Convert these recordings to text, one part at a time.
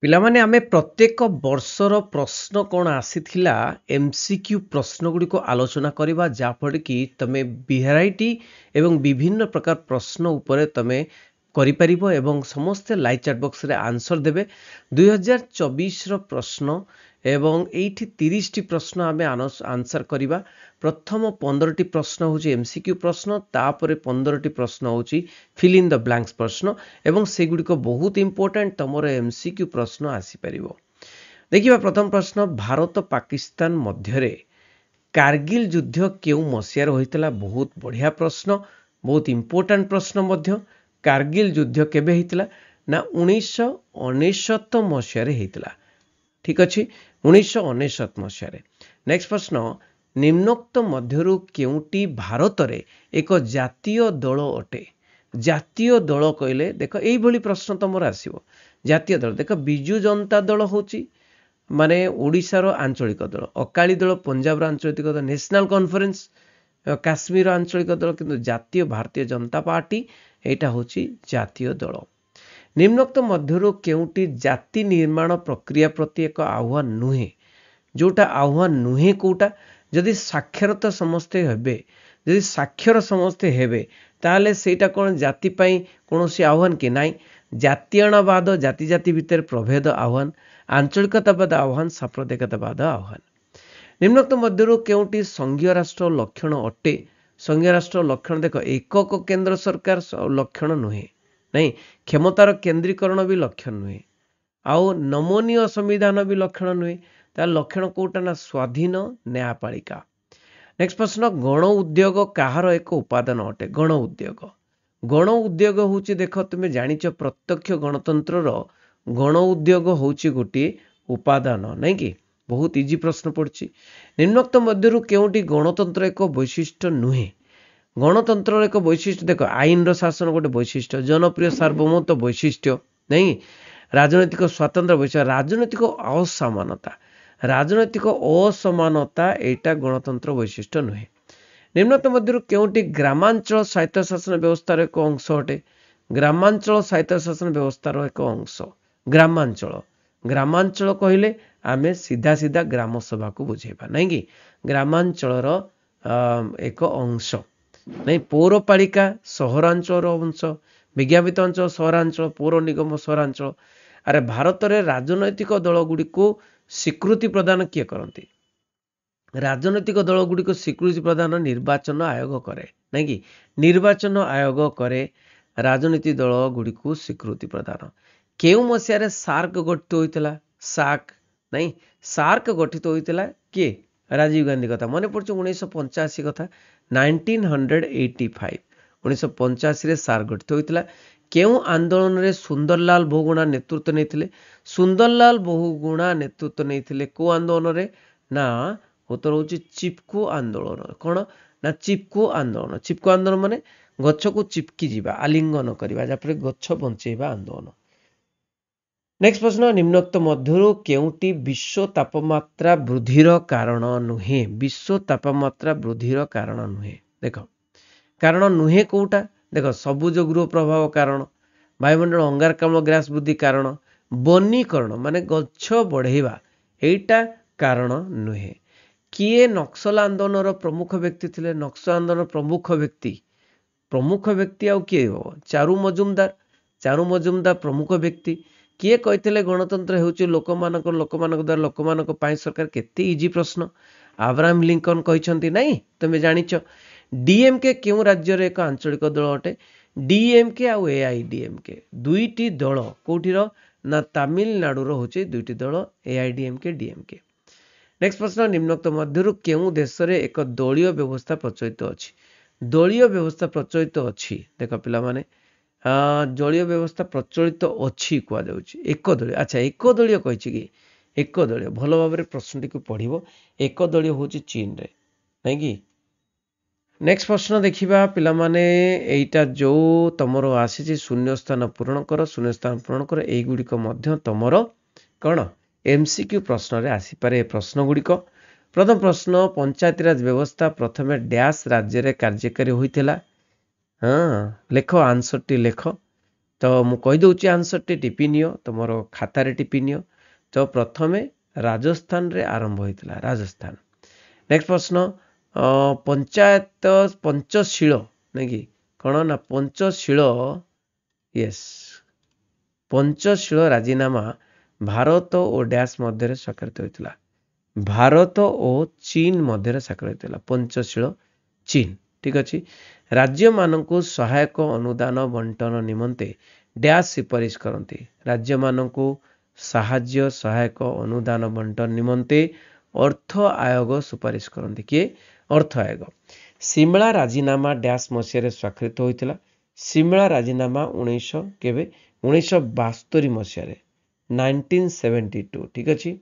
ପିଲାମାନେ ଆମେ ପ୍ରତ୍ୟେକ ବର୍ଷର ପ୍ରଶ୍ନ କ'ଣ ଆସିଥିଲା ଏମସିକ୍ୟୁ ପ୍ରଶ୍ନ ଗୁଡ଼ିକ ଆଲୋଚନା କରିବା ଯାହାଫଳରେ କି ତମେ ଭେରାଇଟି ଏବଂ ବିଭିନ୍ନ ପ୍ରକାର ପ୍ରଶ୍ନ ଉପରେ ତମେ କରିପାରିବ ଏବଂ ସମସ୍ତେ ଲାଇଭ୍ ଚାଟ୍ ବକ୍ସରେ ଆନ୍ସର ଦେବେ 2024ର ପ୍ରଶ୍ନ ଏବଂ ଏଇଠି 30ଟି ପ୍ରଶ୍ନ ଆମେ ଆନ୍ସର କରିବା। ପ୍ରଥମ 15ଟି ପ୍ରଶ୍ନ ହେଉଛି ଏମସିକ୍ୟୁ ପ୍ରଶ୍ନ, ତାପରେ 15ଟି ପ୍ରଶ୍ନ ହେଉଛି ଫିଲ୍ ଇନ୍ ଦ ବ୍ଲାଙ୍କ୍ସ ପ୍ରଶ୍ନ ଏବଂ ସେଗୁଡ଼ିକ ବହୁତ ଇମ୍ପୋର୍ଟାଣ୍ଟ ତମର ଏମସିକ୍ୟୁ ପ୍ରଶ୍ନ ଆସିପାରିବ। ଦେଖିବା ପ୍ରଥମ ପ୍ରଶ୍ନ, ଭାରତ ପାକିସ୍ତାନ ମଧ୍ୟରେ କାର୍ଗିଲ ଯୁଦ୍ଧ କେଉଁ ମସିହାରେ ହୋଇଥିଲା? ବହୁତ ବଢ଼ିଆ ପ୍ରଶ୍ନ, ବହୁତ ଇମ୍ପୋର୍ଟାଣ୍ଟ ପ୍ରଶ୍ନ ମଧ୍ୟ। କାର୍ଗିଲ ଯୁଦ୍ଧ କେବେ ହେଇଥିଲା? ନା 1999 ମସିହାରେ ହେଇଥିଲା। ଠିକ୍ ଅଛି, 1999 ମସିହାରେ। ନେକ୍ସଟ ପ୍ରଶ୍ନ, ନିମ୍ନୋକ୍ତ ମଧ୍ୟରୁ କେଉଁଟି ଭାରତରେ ଏକ ଜାତୀୟ ଦଳ ଅଟେ? ଜାତୀୟ ଦଳ କହିଲେ ଦେଖ ଏଇଭଳି ପ୍ରଶ୍ନ ତମର ଆସିବ। ଜାତୀୟ ଦଳ ଦେଖ, ବିଜୁ ଜନତା ଦଳ ହେଉଛି ମାନେ ଓଡ଼ିଶାର ଆଞ୍ଚଳିକ ଦଳ, ଅକାଳୀ ଦଳ ପଞ୍ଜାବର ଆଞ୍ଚଳିକ ଦଳ, ନ୍ୟାସନାଲ କନଫରେନ୍ସ କାଶ୍ମୀର ଆଞ୍ଚଳିକ ଦଳ, କିନ୍ତୁ ଜାତୀୟ ଭାରତୀୟ ଜନତା ପାର୍ଟି ଏଇଟା ହେଉଛି ଜାତୀୟ ଦଳ। ନିମ୍ନୋକ୍ତ ମଧ୍ୟରୁ କେଉଁଟି ଜାତି ନିର୍ମାଣ ପ୍ରକ୍ରିୟା ପ୍ରତି ଏକ ଆହ୍ୱାନ ନୁହେଁ? ଯୋଉଟା ଆହ୍ୱାନ ନୁହେଁ କୋଉଟା? ଯଦି ସାକ୍ଷରତା ସମସ୍ତେ ହେବେ, ଯଦି ସାକ୍ଷର ସମସ୍ତେ ହେବେ ତାହେଲେ ସେଇଟା କ'ଣ ଜାତି ପାଇଁ କୌଣସି ଆହ୍ୱାନ କି? ନାହିଁ। ଜାତୀୟଣବାଦ, ଜାତି ଜାତି ଭିତରେ ପ୍ରଭେଦ ଆହ୍ୱାନ, ଆଞ୍ଚଳିକତାବାଦ ଆହ୍ୱାନ, ସାମ୍ପ୍ରଦାୟିକତାବାଦ ଆହ୍ୱାନ। ନିମ୍ନୋକ୍ତ ମଧ୍ୟରୁ କେଉଁଟି ସଂଘୀୟ ରାଷ୍ଟ୍ର ଲକ୍ଷଣ ଅଟେ? ସଂଘୀୟ ରାଷ୍ଟ୍ର ଲକ୍ଷଣ ଦେଖ, ଏକକ କେନ୍ଦ୍ର ସରକାର ଲକ୍ଷଣ ନୁହେଁ, ନାଇଁ, କ୍ଷମତାର କେନ୍ଦ୍ରୀକରଣ ବି ଲକ୍ଷଣ ନୁହେଁ, ଆଉ ନମନୀୟ ସମ୍ବିଧାନ ବି ଲକ୍ଷଣ ନୁହେଁ। ତାର ଲକ୍ଷଣ କୋଉଟା? ନା ସ୍ୱାଧୀନ ନ୍ୟାୟପାଳିକା। ନେକ୍ସଟ ପ୍ରଶ୍ନ, ଗଣ ଉଦ୍ୟୋଗ କାହାର ଏକ ଉପାଦାନ ଅଟେ? ଗଣ ଉଦ୍ୟୋଗ, ଗଣ ଉଦ୍ୟୋଗ ହେଉଛି ଦେଖ ତୁମେ ଜାଣିଛ ପ୍ରତ୍ୟକ୍ଷ ଗଣତନ୍ତ୍ରର ଗଣ ଉଦ୍ୟୋଗ ହେଉଛି ଗୋଟିଏ ଉପାଦାନ, ନାଇଁ କି? ବହୁତ ଇଜି ପ୍ରଶ୍ନ ପଡୁଛି। ନିମ୍ନୋକ୍ତ ମଧ୍ୟରୁ କେଉଁଟି ଗଣତନ୍ତ୍ର ଏକ ବୈଶିଷ୍ଟ୍ୟ ନୁହେଁ? ଗଣତନ୍ତ୍ରର ଏକ ବୈଶିଷ୍ଟ୍ୟ ଦେଖ, ଆଇନର ଶାସନ ଗୋଟେ ବୈଶିଷ୍ଟ୍ୟ, ଜନପ୍ରିୟ ସାର୍ବଭୌମତ୍ୱ ବୈଶିଷ୍ଟ୍ୟ, ନାଇଁ, ରାଜନୈତିକ ସ୍ୱାତନ୍ତ୍ର୍ୟ ବୈଶିଷ୍ଟ୍ୟ, ରାଜନୈତିକ ଅସମାନତା, ରାଜନୈତିକ ଅସମାନତା ଏଇଟା ଗଣତନ୍ତ୍ର ବୈଶିଷ୍ଟ୍ୟ ନୁହେଁ। ନିମ୍ନୋକ୍ତ ମଧ୍ୟରୁ କେଉଁଟି ଗ୍ରାମାଞ୍ଚଳ ସ୍ୱାୟତ୍ତଶାସନ ବ୍ୟବସ୍ଥାର ଏକ ଅଂଶ ଅଟେ? ଗ୍ରାମାଞ୍ଚଳ ସ୍ୱାୟତ୍ତଶାସନ ବ୍ୟବସ୍ଥାର ଏକ ଅଂଶ। ଗ୍ରାମାଞ୍ଚଳ, ଗ୍ରାମାଞ୍ଚଳ କହିଲେ ଆମେ ସିଧା ସିଧା ଗ୍ରାମ ସଭାକୁ ବୁଝେଇବା, ନାଇଁ କି? ଗ୍ରାମାଞ୍ଚଳର ଏକ ଅଂଶ, ନାଇଁ। ପୌରପାଳିକା ସହରାଞ୍ଚଳର ଅଂଶ, ବିଜ୍ଞାପିତ ଅଞ୍ଚଳ ସହରାଞ୍ଚଳ, ପୌର ନିଗମ ସହରାଞ୍ଚଳ। ଆରେ ଭାରତରେ ରାଜନୈତିକ ଦଳ ଗୁଡ଼ିକୁ ସ୍ୱୀକୃତି ପ୍ରଦାନ କିଏ କରନ୍ତି? ରାଜନୈତିକ ଦଳ ଗୁଡ଼ିକୁ ସ୍ୱୀକୃତି ପ୍ରଦାନ ନିର୍ବାଚନ ଆୟୋଗ କରେ, ନାଇଁ କି? ନିର୍ବାଚନ ଆୟୋଗ କରେ ରାଜନୀତି ଦଳ ଗୁଡ଼ିକୁ ସ୍ୱୀକୃତି ପ୍ରଦାନ। କେଉଁ ମସିହାରେ ସାର୍କ ଗଠିତ ହୋଇଥିଲା? ସାର୍କ, ନାଇଁ, ସାର୍କ ଗଠିତ ହୋଇଥିଲା କିଏ? ରାଜୀବ ଗାନ୍ଧୀ କଥା ମନେ ପଡୁଛି, 1985 କଥା, 1985, 1985ରେ ସାର୍କ ଗଠିତ ହୋଇଥିଲା। କେଉଁ ଆନ୍ଦୋଳନରେ ସୁନ୍ଦରଲାଲ ବହୁଗୁଣା ନେତୃତ୍ୱ ନେଇଥିଲେ? ସୁନ୍ଦରଲାଲ ବହୁଗୁଣା ନେତୃତ୍ୱ ନେଇଥିଲେ କୋଉ ଆନ୍ଦୋଳନରେ? ନା ଉତ୍ତର ହେଉଛି ଚିପକୋ ଆନ୍ଦୋଳନ। କ'ଣ? ନା ଚିପକୋ ଆନ୍ଦୋଳନ। ଚିପକୋ ଆନ୍ଦୋଳନ ମାନେ ଗଛକୁ ଚିପକି ଯିବା, ଆଲିଙ୍ଗନ କରିବା, ଯାହାଫଳରେ ଗଛ ବଞ୍ଚେଇବା ଆନ୍ଦୋଳନ। ନେକ୍ସଟ ପ୍ରଶ୍ନ, ନିମ୍ନୋକ୍ତ ମଧ୍ୟରୁ କେଉଁଟି ବିଶ୍ୱ ତାପମାତ୍ରା ବୃଦ୍ଧିର କାରଣ ନୁହେଁ? ବିଶ୍ୱ ତାପମାତ୍ରା ବୃଦ୍ଧିର କାରଣ ନୁହେଁ। ଦେଖ କାରଣ ନୁହେଁ କୋଉଟା? ଦେଖ, ସବୁଜ ଗୃହ ପ୍ରଭାବ କାରଣ, ବାୟୁମଣ୍ଡଳ ଅଙ୍ଗାରକାମ୍ଳ ଗ୍ୟାସ ବୃଦ୍ଧି କାରଣ, ବନୀକରଣ ମାନେ ଗଛ ବଢେଇବା ଏଇଟା କାରଣ ନୁହେଁ। କିଏ ନକ୍ସଲ ଆନ୍ଦୋଳନର ପ୍ରମୁଖ ବ୍ୟକ୍ତି ଥିଲେ? ନକ୍ସଲ ଆନ୍ଦୋଳନର ପ୍ରମୁଖ ବ୍ୟକ୍ତି ଆଉ କିଏ ହବ? ଚାରୁ ମଜୁମଦାର। ଚାରୁ ମଜୁମଦାର ପ୍ରମୁଖ ବ୍ୟକ୍ତି। କିଏ କହିଥିଲେ ଗଣତନ୍ତ୍ର ହେଉଛି ଲୋକମାନଙ୍କ ଦ୍ୱାରା ଲୋକମାନଙ୍କ ପାଇଁ ସରକାର? କେତେ ଇଜି ପ୍ରଶ୍ନ। ଆବ୍ରାହମ ଲିଙ୍କନ କହିଛନ୍ତି, ନାଇଁ, ତମେ ଜାଣିଛ। ଡିଏମକେ କେଉଁ ରାଜ୍ୟର ଏକ ଆଞ୍ଚଳିକ ଦଳ ଅଟେ? ଡିଏମକେ ଆଉ ଏଆଇଡିଏମକେ ଦୁଇଟି ଦଳ କୋଉଠିର? ନା ତାମିଲନାଡୁର ହେଉଛି ଦୁଇଟି ଦଳ, ଏଆଇଡିଏମକେ ଡିଏମକେ। ନେକ୍ସଟ ପ୍ରଶ୍ନ, ନିମ୍ନୋକ୍ତ ମଧ୍ୟରୁ କେଉଁ ଦେଶରେ ଏକ ଦଳୀୟ ବ୍ୟବସ୍ଥା ପ୍ରଚଳିତ ଅଛି? ଦଳୀୟ ବ୍ୟବସ୍ଥା ପ୍ରଚଳିତ ଅଛି, ଦେଖ ପିଲାମାନେ, ଦଳୀୟ ବ୍ୟବସ୍ଥା ପ୍ରଚଳିତ ଅଛି କୁହାଯାଉଛି ଏକଦଳୀୟ। ଆଚ୍ଛା, ଏକଦଳୀୟ କହିଛି କି? ଏକଦଳୀୟ, ଭଲ ଭାବରେ ପ୍ରଶ୍ନଟିକୁ ପଢିବ। ଏକଦଳୀୟ ହେଉଛି ଚୀନରେ, ନାଇଁ କି? ନେକ୍ସଟ ପ୍ରଶ୍ନ ଦେଖିବା ପିଲାମାନେ, ଏଇଟା ଯୋଉ ତମର ଆସିଛି ଶୂନ୍ୟସ୍ଥାନ ପୂରଣ କର, ଶୂନ୍ୟସ୍ଥାନ ପୂରଣ କର, ଏଇଗୁଡ଼ିକ ମଧ୍ୟ ତମର କ'ଣ ଏମସିକ୍ୟୁ ପ୍ରଶ୍ନରେ ଆସିପାରେ। ଏ ପ୍ରଶ୍ନ ଗୁଡ଼ିକ, ପ୍ରଥମ ପ୍ରଶ୍ନ, ପଞ୍ଚାୟତିରାଜ ବ୍ୟବସ୍ଥା ପ୍ରଥମେ ଡ୍ୟାସ୍ ରାଜ୍ୟରେ କାର୍ଯ୍ୟକାରୀ ହୋଇଥିଲା? ହଁ, ଲେଖ, ଆନ୍ସରଟି ଲେଖ। तो मु कहि दउची आंसर टी टिपि नियो तुमर खाता रे टिपि नियो। तो प्रथमे राजस्थान रे आरंभ होइतला राजस्थान। नेक्स्ट प्रश्न पंचायत पंचशील नहीं कि कौन ना पंचशील यस पंचशील राजीनामा भारत और डैश मध्य स्वाक्षरित होइतला भारत और चीन मध्य स्वाक्षरित होइतला पंचशील चीन ठीक अछि। राज्य मानकु सहायक अनुदान बंटन निमंते डैश सुपारिश करती राज्य मानकु साहाय्य सहायक अनुदान बंटन निमंते अर्थ आयोग सुपारिश करती किए अर्थ आयोग। सिमला राजीनामा डैश मसीह स्वाक्षरित होइतला सिमला राजीनामा 1972 मसीह 1972 ठीक अछि।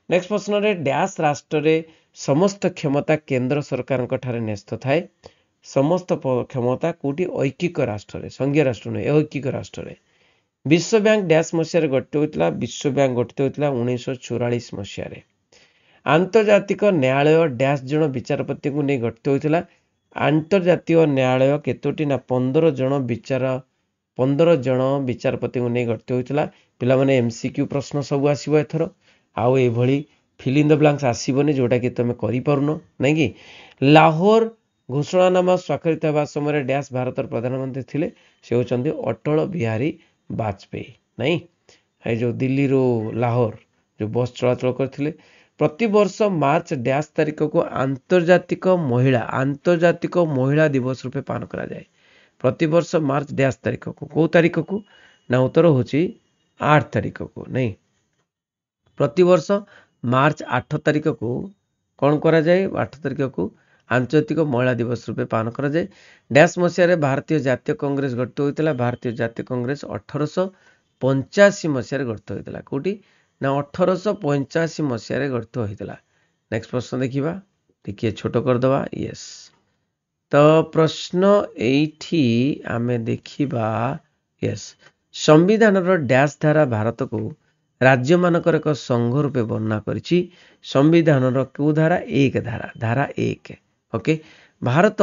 नेक्स्ट प्रश्न रे डैश राष्ट्र रे समस्त क्षमता केंद्र सरकार ठारे न्यस्त थाए समस्त क्षमता कोटी ऐकिक राष्ट्र रे संघीय राष्ट्र नै ऐकिक राष्ट्र रे। विश्व बैंक डैश मसीह गठित होइतला विश्व बैंक गठित होइतला 1944 मसीह रे। आंतर्जातिक न्यायालय डैश जन विचारपति को नहीं गठित होइतला आंतर्जातीय न्यायालय केतोटी ना 15 जन विचारपति को नहीं गठित होइतला। पिला माने एमसीक्यू प्रश्न सब आसीबो एथरो आउ ए भली फिल इन द ब्लैंक्स आसीबोनी जोटा कि तमे करि पारुनो नै कि। लाहौर घोषणानामा स्वाक्षरित होगा समय डैश भारत प्रधानमंत्री थिले से होचंदी अटल बिहारी वाजपेयी नहीं ए जो दिल्ली रो लाहौर जो बस चलाचल करथिले। प्रति वर्ष मार्च डैश तारीख को आंतर्जातिक महिला दिवस रूपे पालन करा जाए। प्रति वर्ष मार्च डैश तारीख को तारीख को ना उत्तर होची 8 तारीख को नहीं प्रति वर्ष मार्च 8 तारीख को कौन करा जाए 8 तारीख को आंतर्जातिक महिला दिवस रूपे पालन करा जाए। डैश मसीह भारतीय जातीय कांग्रेस गठित होइतला भारतीय जातीय कांग्रेस 1885 मसीह गठित होइतला कोटी ना 1885 मसीह गठित होइतला। नेक्स्ट प्रश्न देखिबा देखिए छोट कर दवा यस। तो प्रश्न एठी आमे देखिबा यस संविधान रो डैश धारा भारत को राज्य मानकर एक संघ रूपे वर्णना करिछि। संविधान रो को धारा एक धारा एक ओके। भारत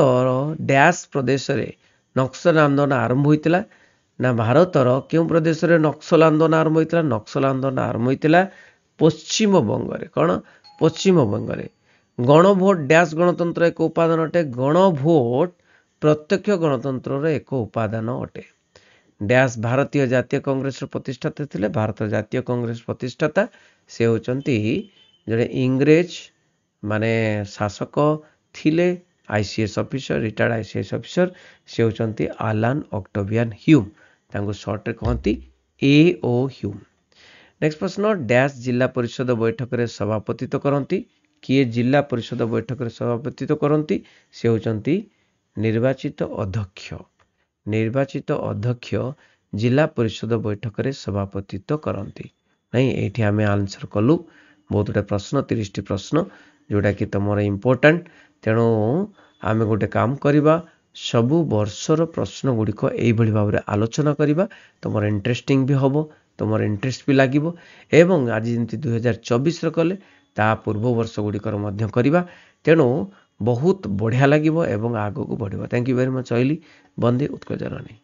डैश प्रदेश रे नक्सल आंदोलन आरंभ होइतला ना भारत रो क्यों प्रदेश रे नक्सल आंदोलन आरंभ होइतला नक्सल आंदोलन आरंभ होइतला पश्चिम बंग रे कौन पश्चिम बंग रे। गणभोट डैश गणतंत्र एक उपादान अटे गणभोट प्रत्यक्ष गणतंत्र रे एक उपादान अटे। डैश भारतीय जातीय कांग्रेस प्रतिष्ठाता थिले भारत जातीय कांग्रेस प्रतिष्ठाता से होचंती जड़े इंग्रेज माने शासक थिले ICS officer retired ICS officer से होचंती आलान ऑक्टेवियन ह्यूम तांको शॉर्ट रे कहंती एओ ह्यूम। नेक्स्ट प्रश्न डैश जिला परिषद बैठक रे सभापतित्व करंती किए जिला परिषद बैठक रे सभापतित्व करंती से होचंती निर्वाचित अध्यक्ष जिला परिषद बैठक रे सभापतित्व करंती नहीं। एठी आमे आंसर कलु बहुत गुटे प्रश्न 30 टी प्रश्न जोटा कि तमर इम्पोर्टेंट तेणु आमे गोटे काम करिबा सबु वर्षर प्रश्न गुड़िक एई भली भाव रे आलोचना करिबा तमर इंटरेस्टिंग भी हबो तमर इंटरेस्ट भी लागिबो एवं आज जेंति 2024 रे कले ता पूर्व वर्ष गुड़िकर मध्य करिबा तेणु बहुत बढ़िया लागिबो एवं आगो को बढ़िबो। थैंक यू वेरी मच ऑयली बंदे उत्कल जननी।